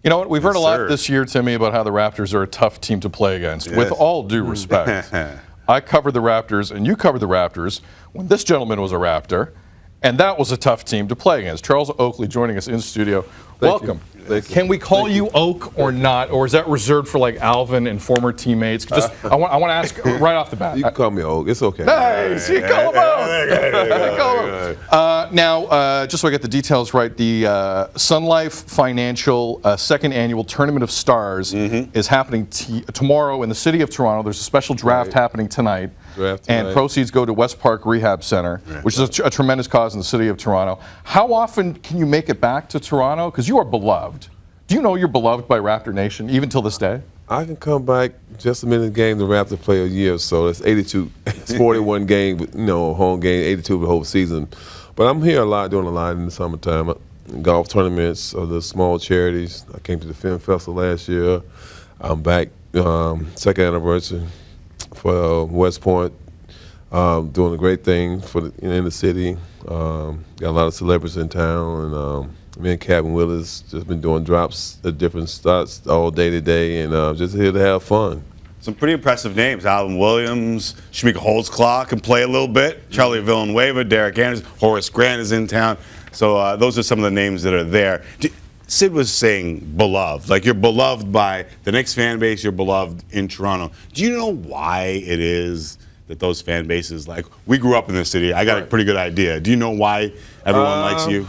You know what? We've heard a lot this year, Timmy, about how the Raptors are a tough team to play against. Yes. With all due respect, I covered the Raptors, and you covered the Raptors when this gentleman was a Raptor, and that was a tough team to play against. Charles Oakley joining us in studio. Welcome. Can we call you Oak or not, or is that reserved for like Alvin and former teammates? Just I want to ask right off the bat. You can call me Oak. It's okay. Nice. You call him Oak. Now, just so I get the details right, the Sun Life Financial second annual Tournament of Stars is happening tomorrow in the city of Toronto. There's a special draft happening tonight. And proceeds go to West Park Rehab Center, which is a tremendous cause in the city of Toronto. How often can you make it back to Toronto? Because you are beloved. Do you know you're beloved by Raptor Nation, even till this day? I can come back just a minute game the Raptors play a year, so it's 82. It's 41 game, home game, 82 the whole season. But I'm here a lot, doing a lot in the summertime. Golf tournaments, the small charities. I came to the Film Festival last year. I'm back, second anniversary for West Point, doing a great thing for in the city. Got a lot of celebrities in town, and me and Captain Willis just been doing drops at different spots all day today, and just here to have fun. Some pretty impressive names: Alvin Williams, Shamika Holtzclaw can play a little bit, Charlie Villanueva, Derek Anderson, Horace Grant is in town. So those are some of the names that are there. Sid was saying beloved, like you're beloved by the Knicks fan base, you're beloved in Toronto. Do you know why it is that those fan bases, like we grew up in this city, I got a pretty good idea. Do you know why everyone likes you?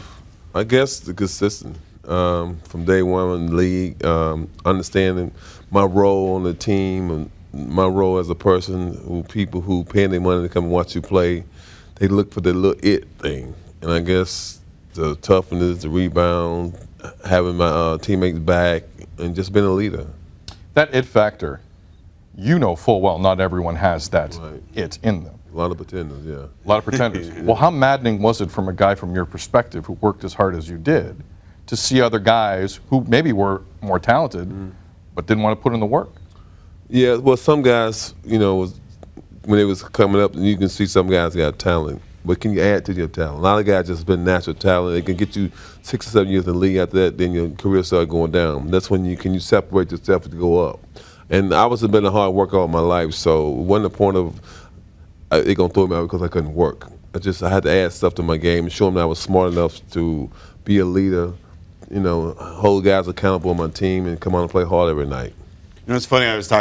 I guess the consistent from day one in the league, understanding my role on the team and my role as a person, people who pay their money to come and watch you play, they look for the little it thing. And I guess the toughness, the rebound, having my teammates back, and just being a leader. That it factor, you know full well not everyone has that it in them. A lot of pretenders, yeah. A lot of pretenders. Well, how maddening was it from a guy from your perspective who worked as hard as you did to see other guys who maybe were more talented but didn't want to put in the work? Yeah, well, some guys, when they was coming up, and you can see some guys got talent. But can you add to your talent? A lot of guys just been natural talent. They can get you 6 or 7 years in the league. After that, then your career started going down. That's when you separate yourself to go up. And I was been a hard worker all my life, so it wasn't the point of they gonna throw me out because I couldn't work. I had to add stuff to my game and show them that I was smart enough to be a leader, hold guys accountable on my team and come on and play hard every night. It's funny, I was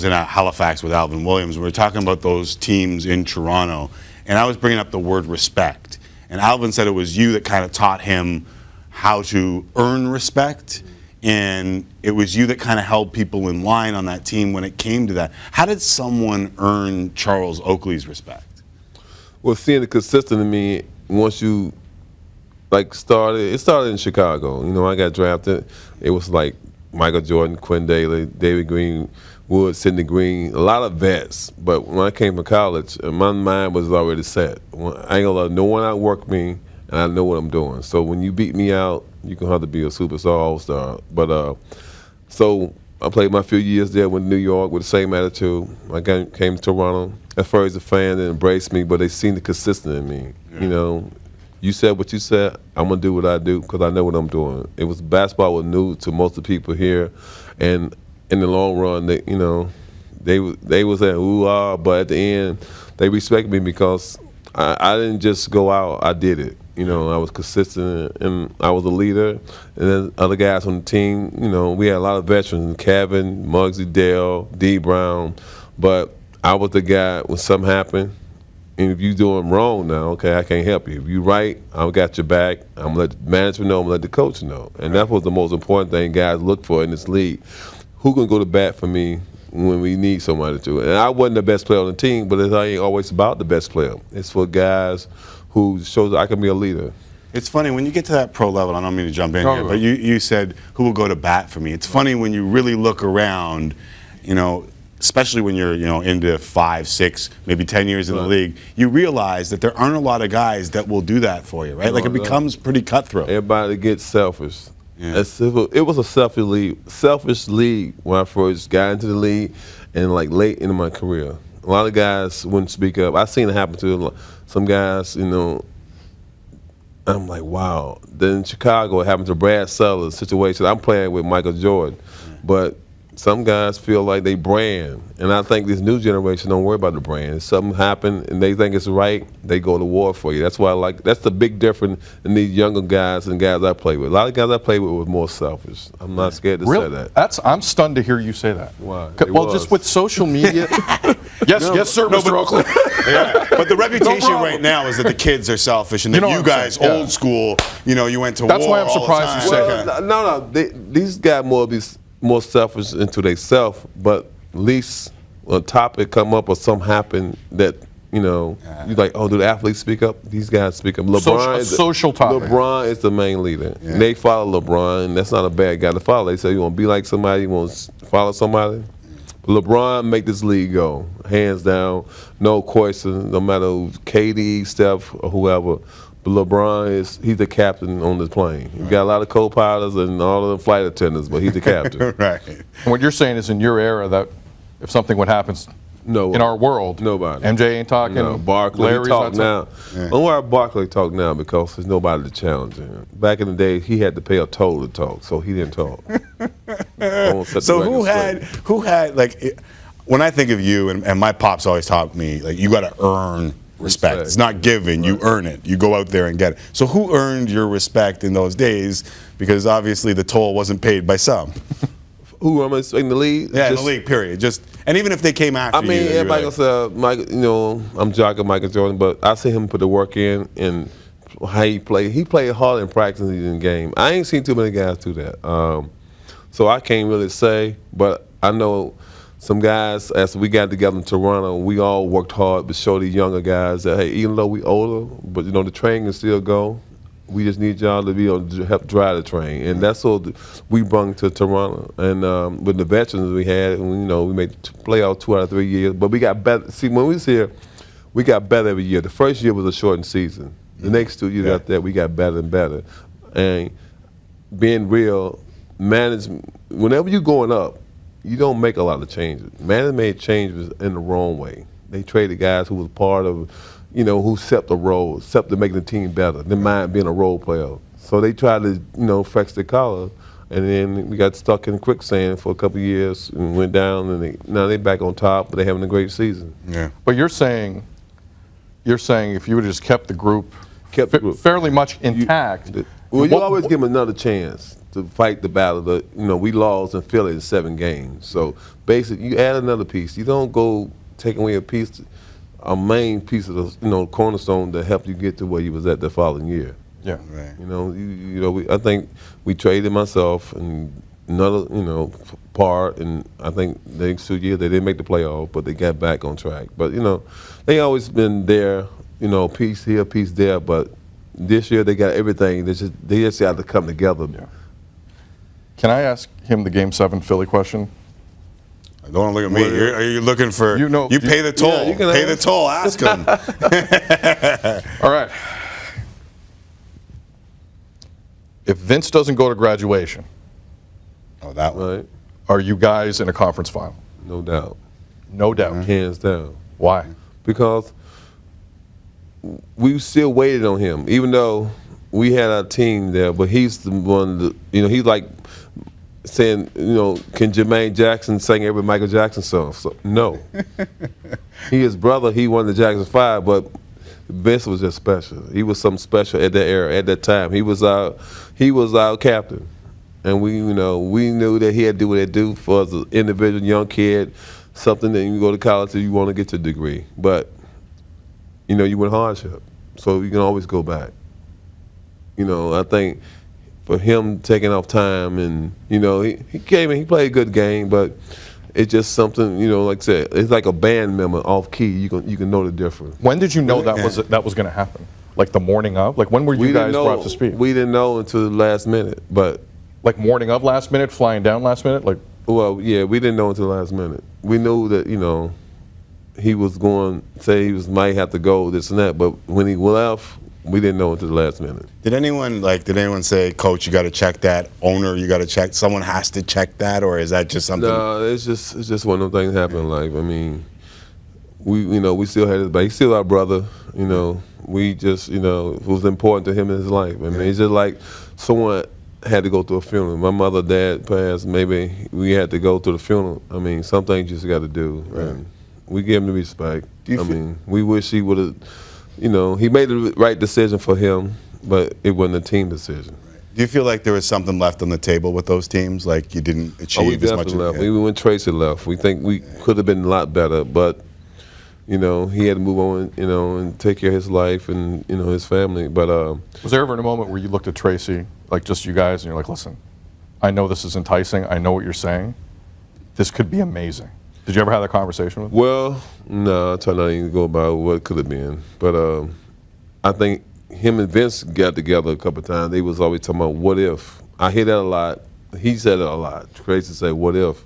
in Halifax with Alvin Williams. We were talking about those teams in Toronto, and I was bringing up the word respect. And Alvin said it was you that kind of taught him how to earn respect, and it was you that kind of held people in line on that team when it came to that. How did someone earn Charles Oakley's respect? Well, seeing it consistent in me, once you it started in Chicago. I got drafted. It was like Michael Jordan, Quinn Daly, David Greenwood, Sidney Green, a lot of vets. But when I came to college, my mind was already set. I ain't gonna let no one outwork me, and I know what I'm doing. So when you beat me out, you can have to be a superstar, all-star. But so I played my few years there with New York with the same attitude. I came to Toronto. At first, the fans didn't embrace me, but they seen the consistent in me. Yeah. You said what you said, I'm going to do what I do because I know what I'm doing. It was basketball was new to most of the people here, and in the long run, they was at ooh-ah, but at the end, they respect me because I didn't just go out, I did it. I was consistent, and I was a leader. And then other guys on the team, we had a lot of veterans, Kevin, Muggsy, Dale, D. Brown, but I was the guy when something happened. And if you're doing wrong now, okay, I can't help you. If you're right, I've got your back. I'm going to let the management know. I'm going to let the coach know. And that was the most important thing guys look for in this league. Who can go to bat for me when we need somebody to? And I wasn't the best player on the team, but it ain't always about the best player. It's for guys who shows I can be a leader. It's funny, when you get to that pro level, I don't mean to jump in here, but you said, who will go to bat for me? It's funny when you really look around, especially when you're into 5, 6, maybe 10 years in the league, you realize that there aren't a lot of guys that will do that for you, right? Like it becomes pretty cutthroat. Everybody gets selfish. Yeah. It was a selfish league when I first got into the league and late into my career. A lot of guys wouldn't speak up. I've seen it happen to some guys, I'm like, wow. Then in Chicago, it happened to Brad Sellers situation. I'm playing with Michael Jordan, but some guys feel like they brand, and I think this new generation don't worry about the brand. If something happened and they think it's right, they go to war for you. That's why I like. That's the big difference in these younger guys and guys I play with. A lot of guys I play with was more selfish. I'm not scared to say that. I'm stunned to hear you say that. Why? Well, just with social media. Yes, sir, Mr. Oakley. Yeah. But the reputation right now is that the kids are selfish and that you guys, old school, you went to war. That's why I'm surprised you said that. No, these guys more selfish into themselves, but at least a topic come up or something happen that you're like, oh, do the athletes speak up? These guys speak up. LeBron social topic. LeBron is the main leader. Yeah. And they follow LeBron, and that's not a bad guy to follow. They say you want to be like somebody, you want to follow somebody. LeBron make this league go, hands down, no question, no matter who's KD, Steph, or whoever. But LeBron he's the captain on this plane. He's got a lot of co-pilots and all of the flight attendants, but he's the captain. Right. And what you're saying is in your era that if something would happen in our world, nobody. MJ ain't talking. No, Barkley Larry's talk now. Yeah. Only why Barkley talk now because there's nobody to challenge him. Back in the day, he had to pay a toll to talk, so he didn't talk. So who had like, when I think of you, and my pops always taught me, like, you got to earn respect. It's not given, you earn it. You go out there and get it. So who earned your respect in those days? Because obviously the toll wasn't paid by some. Who am I in the league? Yeah, in the league, period. And even if they came after you. Everybody gonna say, I'm jogging Michael Jordan, but I see him put the work in and how he played. He played hard in practice and in the game. I ain't seen too many guys do that. So I can't really say, but I know some guys, as we got together in Toronto, we all worked hard to show these younger guys that, hey, even though we older, but the train can still go. We just need y'all to be able to help drive the train, and that's what we brought to Toronto. And with the veterans we had, we made the playoff 2 out of 3 years, but we got better. See, when we was here, we got better every year. The first year was a shortened season. The next 2 years out there, we got better and better. And being real, whenever you're going up, you don't make a lot of changes. Management made changes in the wrong way. They traded guys who was part of, who set the role, set to making the team better, than mind being a role player. So they tried to, flex their collar, and then we got stuck in quicksand for a couple of years and went down, and now they're back on top, but they're having a great season. Yeah. But you're saying if you would have just kept the group fairly much intact. You always give them another chance to fight the battle. We lost in Philly in 7 games. So basically, you add another piece. You don't go taking away a main piece of the cornerstone that helped you get to where you was at the following year. Yeah. Right. I think we traded myself and another part, and I think the next 2 years they didn't make the playoff, but they got back on track. But they always been there. Piece here, piece there, but this year they got everything. They just had to come together. Yeah. Can I ask him the Game 7 Philly question? Don't want to look at me. Are you looking for? You pay the toll. Yeah, pay the toll. Ask him. All right. If Vince doesn't go to graduation, that one. Right? are you guys in a conference final? No doubt. No doubt. Hands down. Why? Because we still waited on him, even though we had our team there, but he's the one that, he's like saying, can Jermaine Jackson sing every Michael Jackson song? So, no. His brother, he won the Jackson 5, but Vince was just special. He was something special at that era, at that time. He was our captain. And we knew that he had to do what he had to do for us as an individual young kid, something that you go to college and you want to get your degree. But, you went hardship, so you can always go back. I think for him taking off time and, he came in, he played a good game, but it's just something, like I said, it's like a band member off key. You can know the difference. When did you know that was going to happen? Like the morning of? Like when were you guys brought up to speed? We didn't know until the last minute, but. Like morning of last minute, flying down last minute? Well, yeah, we didn't know until the last minute. We knew that, he was going, might have to go, this and that, but when he left, we didn't know until the last minute. Did anyone say, Coach, you got to check that? Owner, you got to check? Someone has to check that, or is that just something? No, it's just one of those things that happen in life. I mean, we still had his back. He's still our brother, You know, we just, you know, it was important to him in his life. I mean, it's just like someone had to go through a funeral. My mother, dad passed. Maybe we had to go through the funeral. I mean, some things you just got to do. Right. And we give him the respect. I mean, we wish he would have, you know, he made the right decision for him, but it wasn't a team decision. Do you feel like there was something left on the table with those teams? Like you didn't achieve as much as left. Even when Tracy left, we think we could have been a lot better, but you know, he had to move on, you know, and take care of his life and, you know, his family. But was there ever a moment where you looked at Tracy, like just you guys, and you're like, listen, I know this is enticing. I know what you're saying. This could be amazing. Did you ever have that conversation with him? Well, no, I try not even to go about what it could have been. But I think him and Vince got together a couple of times. They was always talking about what if. I hear that a lot. He said it a lot. Tracy said, what if?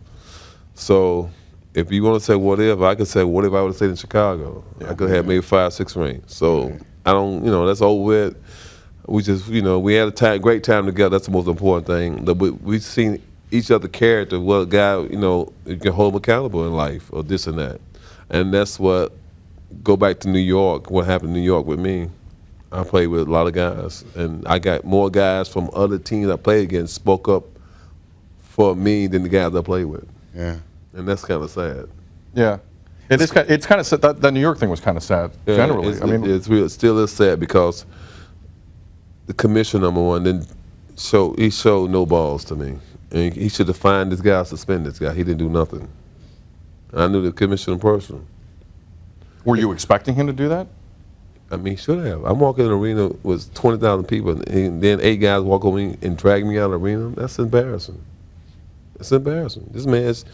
So if you want to say what if, I could say what if I would have stayed in Chicago. Yeah, I could have maybe 5, 6 rings. So I don't, you know, that's over with. We just, you know, we had a great time together. That's the most important thing. We've seen each other character. Well, a guy, you know, you can hold him accountable in life or this and that. And that's what, go back to New York, what happened in New York with me. I played with a lot of guys. And I got more guys from other teams I played against spoke up for me than the guys I played with. Yeah. And that's kind of sad. Yeah, it's kind of sad. That New York thing was kind of sad. Yeah, generally, I mean, it still is sad because the commissioner, number one, he showed no balls to me, and he should have fined this guy, suspended this guy. He didn't do nothing. I knew the commissioner personally. Were you expecting him to do that? I mean, he should have. I'm walking in the arena with 20,000 people, and then 8 guys walk over me and drag me out of the arena. That's embarrassing. It's embarrassing. This man's.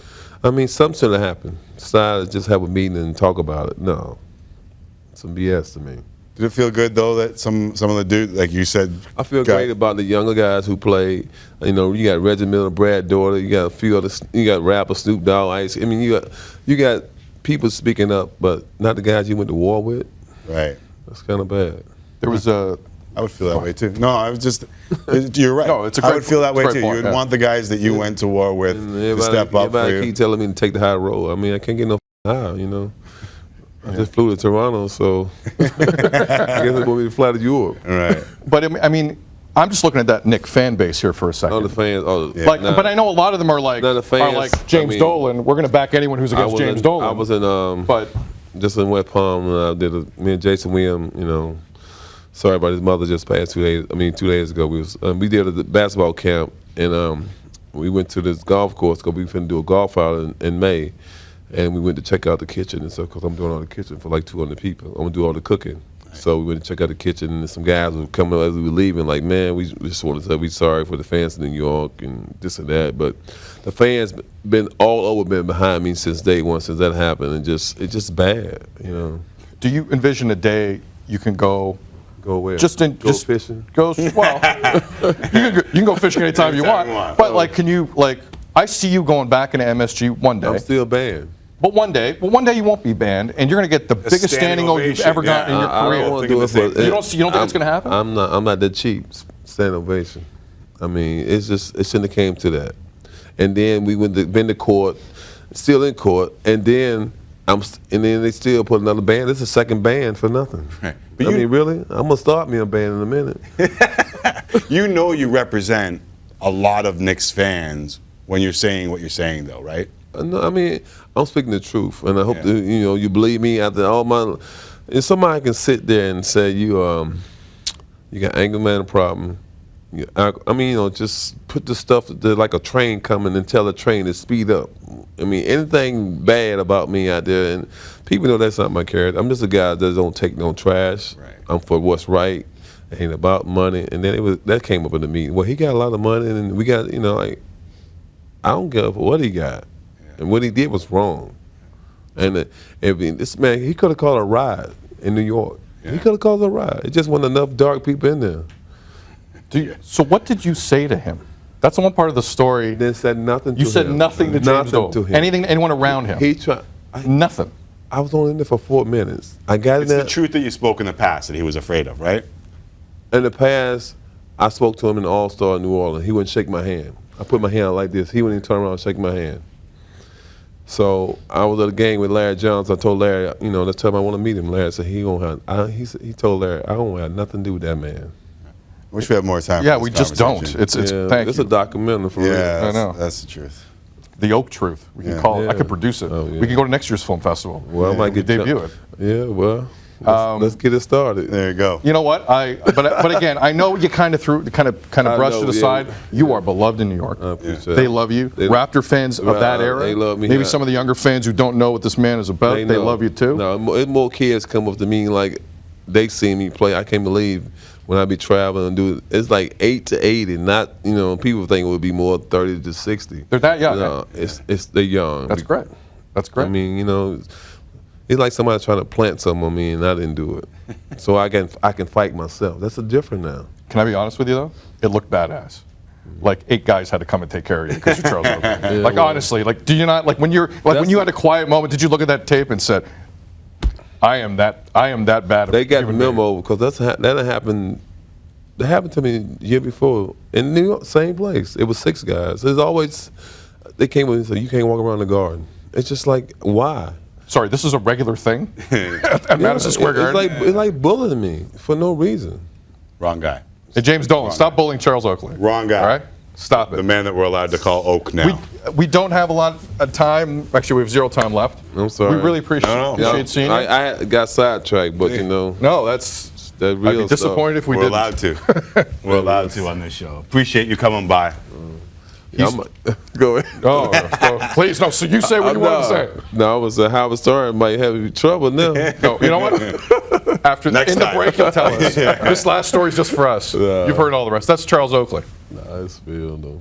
I mean, something should have happened. Decided to just have a meeting and talk about it. No, some BS to me. Did it feel good though that some of the dudes, like you said? I feel great about the younger guys who played. You know, you got Reggie Miller, Brad Dolan, you got a few other, you got rapper Snoop Dogg, Ice. I mean, you got people speaking up, but not the guys you went to war with. Right. That's kind of bad. There was a. I would feel that way too. No, I was just. You're right. No, it's a I great would feel that way great too. point, You would want the guys that you went to war with to step up for everybody you. keep telling me to take the high road. I mean, I can't get no high, you know. I just flew to Toronto, so I guess it's going to be the flight to Europe. Right. But I mean, I'm just looking at that Knick fan base here for a second. Oh, the fans. Oh, yeah. Like, but I know a lot of them are like, the fans, James Dolan. We're going to back anyone who's against James Dolan. I was in, but just in West Palm. Me and Jason Williams, you know. Sorry about his mother just passed 2 days ago. We did a basketball camp, and we went to this golf course because we finna do a golf out in May, and we went to check out the kitchen and stuff because I'm doing all the kitchen for like 200 people. I'm gonna do all the cooking. Right. So we went to check out the kitchen, and some guys were coming up as we were leaving, like, man, we just want to say we sorry for the fans in New York and this and that, but the fans been behind me since day one, since that happened, and it's just bad, you know. Do you envision a day you can go? Go where? Just fishing. Well, you can go fishing anytime you want. But like, can you like? I see you going back into MSG one day. I'm still banned. But one day you won't be banned, and you're going to get the biggest standing ovation you've ever gotten in your career. I don't want to do it for. You don't think it's going to happen? I'm not that cheap. Standing ovation. I mean, it shouldn't have came to that. And then we been to court, still in court, and then they still put another ban. This is a second ban for nothing. Right. I mean, really? I'm gonna start me a ban in a minute. You know, you represent a lot of Knicks fans when you're saying what you're saying, though, right? No, I mean, I'm speaking the truth, and I hope that, you know, you believe me after all my. And somebody can sit there and say you got anger management problem. I mean, you know, just put the stuff that like a train coming and tell the train to speed up. I mean, anything bad about me out there, and people know that's not my character. I'm just a guy that don't take no trash. Right. I'm for what's right. It ain't about money. And then that came up in the meeting. Well, he got a lot of money, and we got, you know, like, I don't care for what he got, and what he did was wrong. And this man, he could have called a riot in New York. Yeah. He could have called a riot. It just wasn't enough dark people in there. So what did you say to him? That's the one part of the story. Then said nothing to him. You said nothing to James Dolan. To him. Anything to anyone around him. He tried. Nothing. I was only in there for 4 minutes. I got in there. It's the truth that you spoke in the past that he was afraid of, right? In the past, I spoke to him in the All-Star in New Orleans. He wouldn't shake my hand. I put my hand out like this. He wouldn't even turn around and shake my hand. So I was at a game with Larry Jones. I told Larry, let's tell him I want to meet him. Larry said he told Larry, I don't have nothing to do with that man. Wish we had more time. Yeah, for we this just don't. conversation. It's It's a documentary for real. Yeah, I know. that's the truth. the Oak Truth. We can Yeah. call it. I Yeah. could produce it. Oh, yeah. We can go to next year's film festival. Well, I might get debut it. Yeah, well, let's get it started. There you go. You know what? But again, I know you kind of I brushed know, it yeah. aside. You are beloved in New York. I appreciate They it. love you. They- Raptor fans of that era. they love me. Maybe Yeah. some of the younger fans who don't know what this man is about. They know. love you too. No, more kids come up to me like they see me play. I can't believe when I be traveling and do it. It's like 8 to 80. Not people think it would be more 30 to 60. They're that young. No, they're young. That's great. That's great. I mean, it's like somebody trying to plant something on me and I didn't do it. So I can fight myself. That's different now. Can I be honest with you though? It looked badass. Like 8 guys had to come and take care of you because you're Charles Oakley. Like honestly, like do you not when you had a quiet moment? Did you look at that tape and said, "I am that bad"? They got the human being"? memo because that happened. That happened to me the year before in New York, same place. It was 6 guys. There's always they came with me and said, "You can't walk around the garden." It's just like why? Sorry, this is a regular thing at Madison Square Garden. It's like bullying me for no reason. Wrong guy. Hey, James Dolan, stop bullying Charles Oakley. Wrong guy. All right, stop The it. man that we're allowed to call Oak now. We don't have a lot of time. Actually, we have 0 time left. I'm sorry. We really appreciate seeing you. I got sidetracked, but No, that's that I'd real be disappointed if we We're didn't. allowed to. We're allowed to on this show. Appreciate you coming by. stuff. Go ahead. Oh, please, no. So you say what you want to say. No, I was a Howard Stern might have trouble now. No, you know what? After Next in the time. break, he'll tell us. This last story's just for us. You've heard all the rest. That's Charles Oakley. Nah, it's real though.